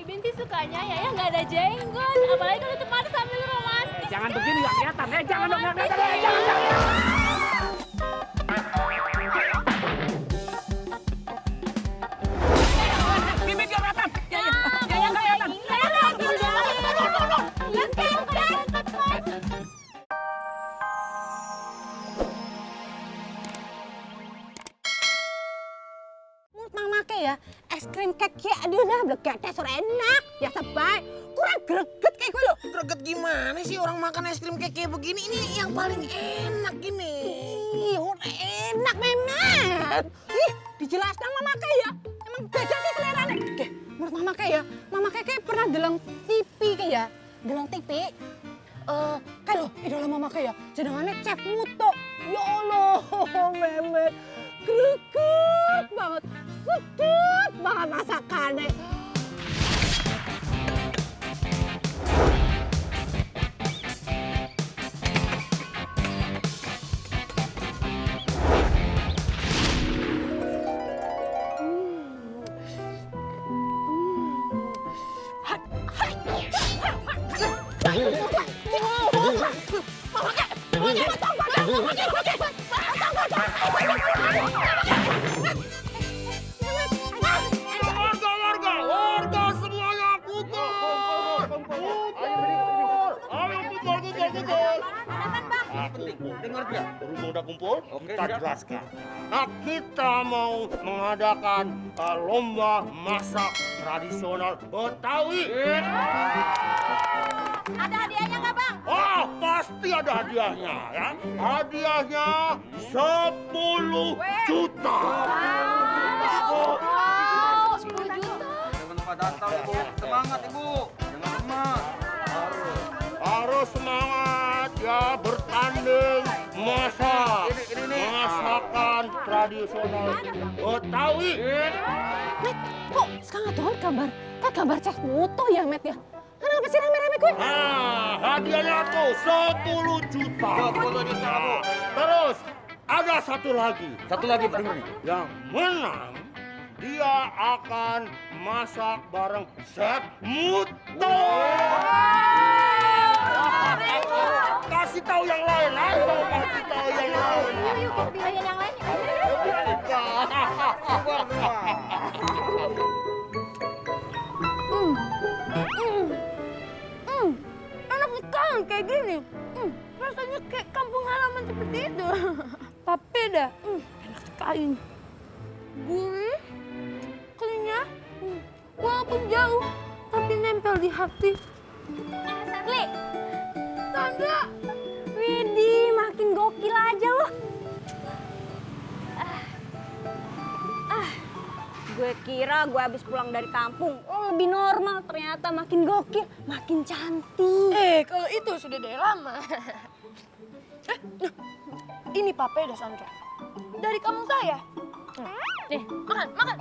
Bibin sih sukanya ya nggak ada jenggot. Apalagi kalau tempat sambil romantis. Jangan begini nggak kelihatan. Jangan dong, nggak kelihatan. Jangan. Bibit nggak kelihatan. Ya, nggak kelihatan. Mama ke ya, es krim cake aduh nah bleketnya sore enak. Ya sebaik, kurang greget kayak gue lo. Greget gimana sih orang makan es krim kayak begini? Ini yang paling enak ini. Ih, enak Memet. Ih, dijelaskan Mama ke ya. Emang beda sih seleranya. Oke, menurut Mama ke ya, Mama kayak pernah deleng TV kayak ya. Deleng TV. Kalau idola Mama ke ya, jenengannya Chef Muto. Ya Allah, Memet. Greget banget. Sedap banget masakannya. Warga semuanya kumpul. Ayo kumpul. Dengar dia, berhubung udah kumpul, kita jelaskan. Nah, kita mau mengadakan lomba masak tradisional Betawi. Ada hadiahnya nggak bang? Oh, pasti ada hadiahnya ya. Hadiahnya 10 juta. Wow, 10 juta. Jangan lupa datang, Ibu. Semangat, Ibu. Jangan lemah. Harus semangat ya, bertanding masak. Ini. Masakan tradisional Betawi. Met, kok sekarang tuh gambar Chef Muto ya, Met ya? Kenapa sih rame-rame gue? Nah, hadiahnya tuh 10 juta. 10 juta, Bu. Terus ada satu lagi. Satu lagi, dengar nih. Yang menang, dia akan masak bareng Chef Muto. Kasih tahu yang lain, ayo kasih tahu yang lain. Bagian yang lain. Enak sekali kayak gini. Rasanya kayak kampung halaman seperti itu. Tapi dah, enak sekali. Gurih, kenyal, walaupun jauh, tapi nempel di hati. Sadli. Sandra, Widih, makin gokil aja loh. Gue kira gue habis pulang dari kampung, lebih normal, ternyata makin gokil, makin cantik. Kalau itu sudah dari lama. Ini papeda Sandra. Dari kamu saya. Nih, Makan.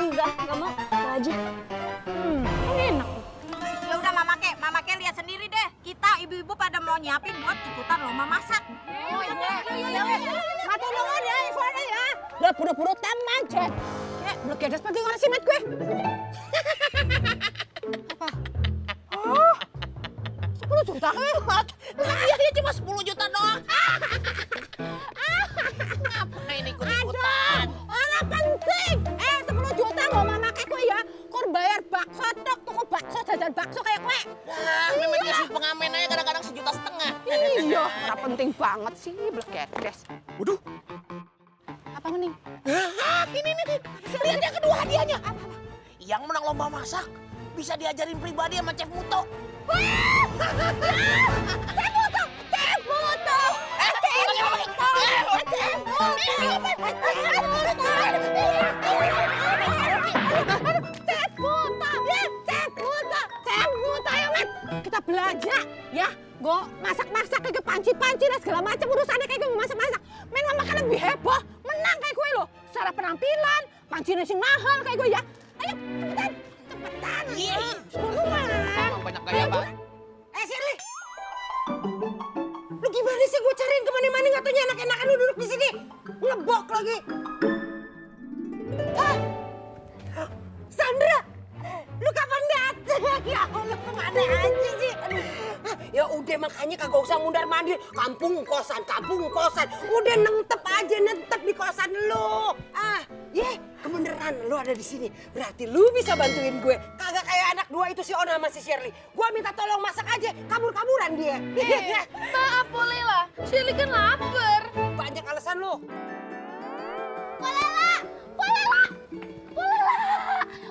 Enggak mau, aja. Enak. Ya udah Mama Ke lihat sendiri deh. Kita ibu-ibu pada mau nyiapin buat ikutan lomba masak. Mati dulu ya, infonya ya. Udah buru-buru taman, Cek. Belum ada sebagai orang simet gue. Apa? Oh, 10 juta hemat. Iya dia cuma 10 juta doang. Ngapain ikut-ikutan? Orang penting. 10 juta mau Mama Ke gue ya. Kur bayar bakso tok, tuku bakso, jajan bakso kayak gue. Nah, memang isi pengamen aja kadang-kadang 1,5 juta. Iya, ora penting banget sih, blekedes. Waduh, Apa mending? Ini nih. Lihat yang kedua hadiahnya. Yang menang lomba masak bisa diajarin pribadi sama Chef Muto. Kita belajar ya, gue masak-masak kayak panci-panci dan segala macam urusannya kayak gue mau masak-masak. Main Mama Ke lebih heboh, menang kayak gue loh. Secara penampilan, pancinya sing mahal kayak gue ya. Ayo, cepetan. Iya. Buruan. Banyak gaya, Pak. Shirley. Lu gimana sih gue cariin kemana-mana nggak taunya enak-enakan lu duduk di sini. Ngebok lagi. Hah? Sandra, lu kapan Ya Allah, kemana aja sih? Aduh. Ya udah makanya kagak usah mundar mandir. Kampung kosan. Udah nentep aja di kosan lu. Kebeneran lu ada di sini. Berarti lu bisa bantuin gue. Kagak kayak anak dua itu si Ona sama si Shirley. Gua minta tolong masak aja, kabur-kaburan dia. Maaf Polela, Shirley kan lapar. Banyak alasan lu. Polela!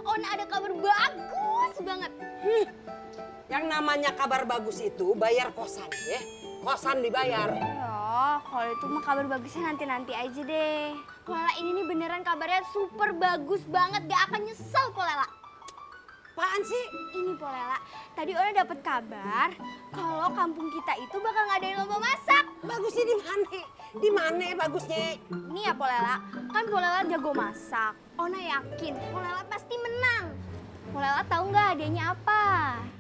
Ona ada kabar bagus banget. Yang namanya kabar bagus itu bayar kosan ya. Kosan dibayar. Ya, kalau itu mah kabar bagusnya nanti-nanti aja deh. Polela ini nih beneran kabarnya super bagus banget, gak akan nyesel Polela. Apaan sih? Ini Polela, tadi Ona dapet kabar kalau kampung kita itu bakal ngadain lomba masak. Bagusnya di mana? Di mana bagusnya? Ini ya Polela, kan Polela jago masak. Ona yakin Polela pasti menang. Polela tahu nggak hadiahnya apa?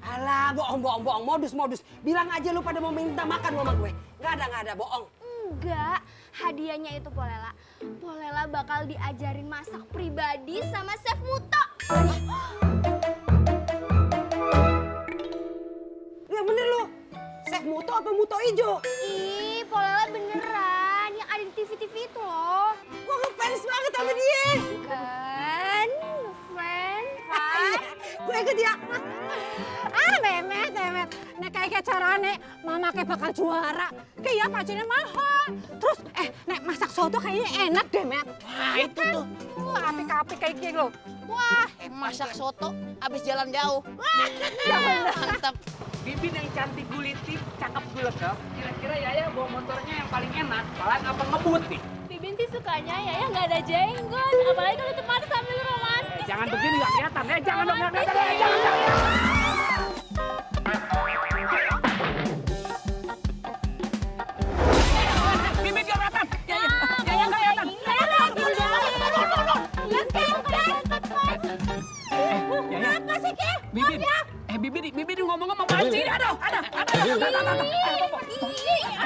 Alah, bohong, modus. Bilang aja lu pada mau minta makan sama gue. Nggak ada, bohong. Enggak, hadiahnya itu Polela. Polela bakal diajarin masak pribadi sama Chef Muto. Ya bener lu. Chef Muto apa Muto Ijo? Ih, Polela beneran yang ada di TV-TV itu loh. Gue ngefans banget sama dia. Kan, friend. Gue ikut ya. Memet. Nek kayak carane mama kayak bakal juara. Kayak pacarnya mahal. Terus nek masak soto kayaknya enak deh, Met. Wah, itu tuh. Wah, apik-apik kayak gini loh. Wah, Masak soto abis jalan jauh. Mantap. Bibin yang cantik guliti, cakep gulekep. Kira-kira Yaya bawa motornya yang paling enak, paling apa ngebut nih? Bibin sih sukanya ya nggak ada jenggot. Apalagi kalau tempat sambil romantis. Jangan begini nggak kelihatan, jangan dong, Romantis jangan. Bibin nggak kelihatan. Yaya nggak kelihatan. Apa sih, Ki? Bibin ngomong apaan sih? Ada.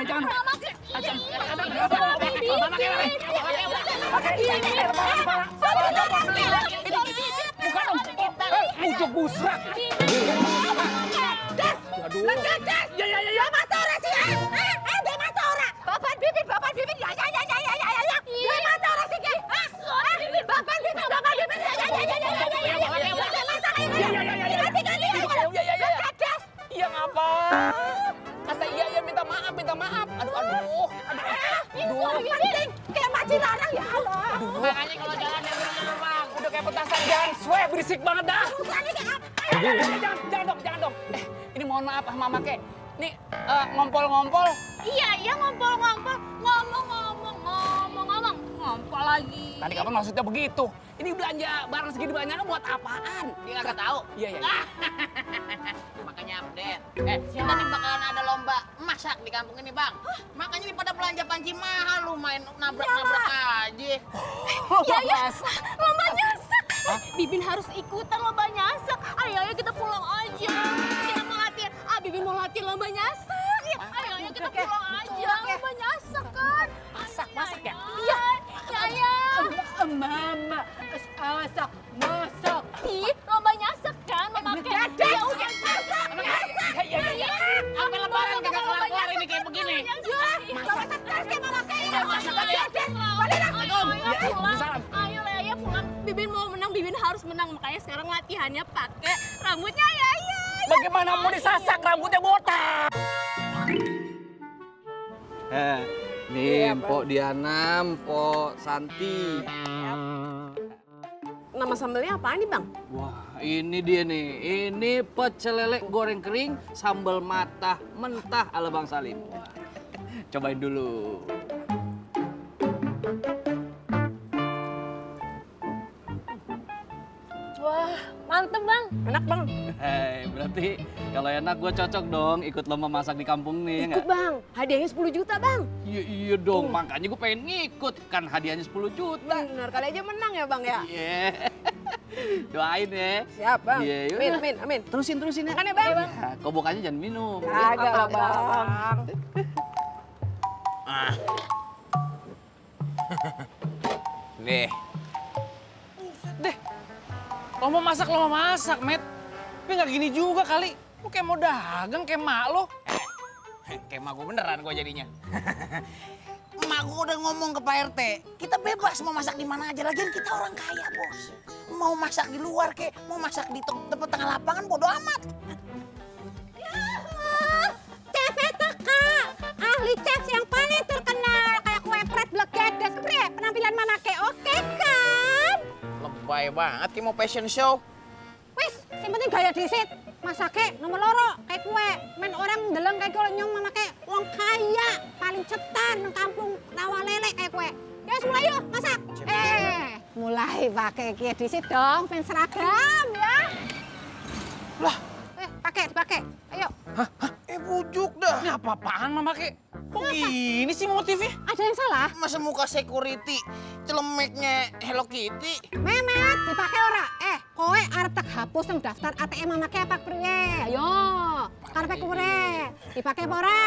Jangan. Ujuk busrak. Aduh. Ya. mata orang sih. Dia mata orang. Bapak Bibin ya. Dia mata orang sih, Ki. Bapak Bibin Iya ngapa? Kata iya minta maaf. Aduh. penting kayak macet orang ya Allah. Makanya kalau jalan yang bener Bang. Udah kayak petasan jangan swe berisik banget dah. Jangan dong. Ini mohon maaf Mama Kek. Nih ngompol-ngompol. Iya ngompol-ngompol. Ngomong. Ngompol lagi. Tadi kapan maksudnya begitu? Ini belanja barang segini banyaknya buat apaan? Dia nggak tahu. Iya. Makanya update. Kita nih bakalan ada lomba masak di kampung ini Bang. Makanya nih pada belanja panci mahal lu main nabrak-nabrak aja. Iya. Lomba nyasak. Bibin harus ikutan lomba nyasak. Ayo kita pulang aja. Kita mau latihan. Bibin mau latihan lomba nyasak. Ayo kita pulang aja. Lomba nyasak kan. Masak ya? Iya. Ya. Mama, masak. Ih, lomba nyasak kan, Mama Kek. Ya udah masak. Iya. Sampai lebaran kagak kelar-kelar ini kayak begini. Masak terus kayak Mama Kek. Masak aja. Ayo pulang. Ayo Lea pulang. Bibin mau menang, Bibin harus menang. Makanya sekarang latihannya pakai rambutnya Yaya. Bagaimana mau disasak rambutnya botak? Nih, Mpok Diana, Mpok Santi. Nama sambelnya apaan nih, Bang? Wah, ini dia nih. Ini pecel lele goreng kering, sambal matah mentah ala Bang Salim. Cobain dulu. Wah, mantep Bang. Enak, Bang. Hei, berarti kalau enak gue cocok dong ikut lomba masak di kampung nih, Ikut, nggak? Bang. Hadiahnya 10 juta, Bang. Iya dong, makanya gue pengen ngikut. Kan hadiahnya 10 juta. Benar, kali aja menang ya, Bang ya. Iya. Doain ya. Siap, Bang. Iya, yaudah. Amin. Terusin ya. Makan ya, Bang. Ya, kobokannya jangan minum. Agak lah, Bang. Nih. Lo mau masak, Met. Tapi nggak gini juga kali. Lu kayak mau dagang kayak mak lo. Kayak emak gue beneran gue jadinya. Emak gue udah ngomong ke Pak RT, kita bebas mau masak di mana aja. Lagian kita orang kaya, Bos. Mau masak di luar kek, mau masak di tempat tengah lapangan bodo amat. Chef itu Kak, ahli chef yang paling terkenal kayak kue pret blegedes, bre, penampilan mamake oke kan? Lebay banget kayak mau fashion show. Wis, yang penting gaya disit, masake nomor loro kayak kue, main orang deleng kayak kalau nyong mamake wong kaya, paling cetan nang kampung rawa lele kayak kue. Ya mulai yuk masak. Mulai pakai kue disit dong, pengen seragam ya. Lah, Pakai, ayo. bujuk dah. Ini apa-apaan mama kek? Kok gini sih motifnya? Ada yang salah? Masa muka security, celemeknya Hello Kitty. Memet, dipakai ora? Kowe arep tak hapus nang daftar ATM mamake apa priye? Ayo, karepe kowe dipakai apa ora?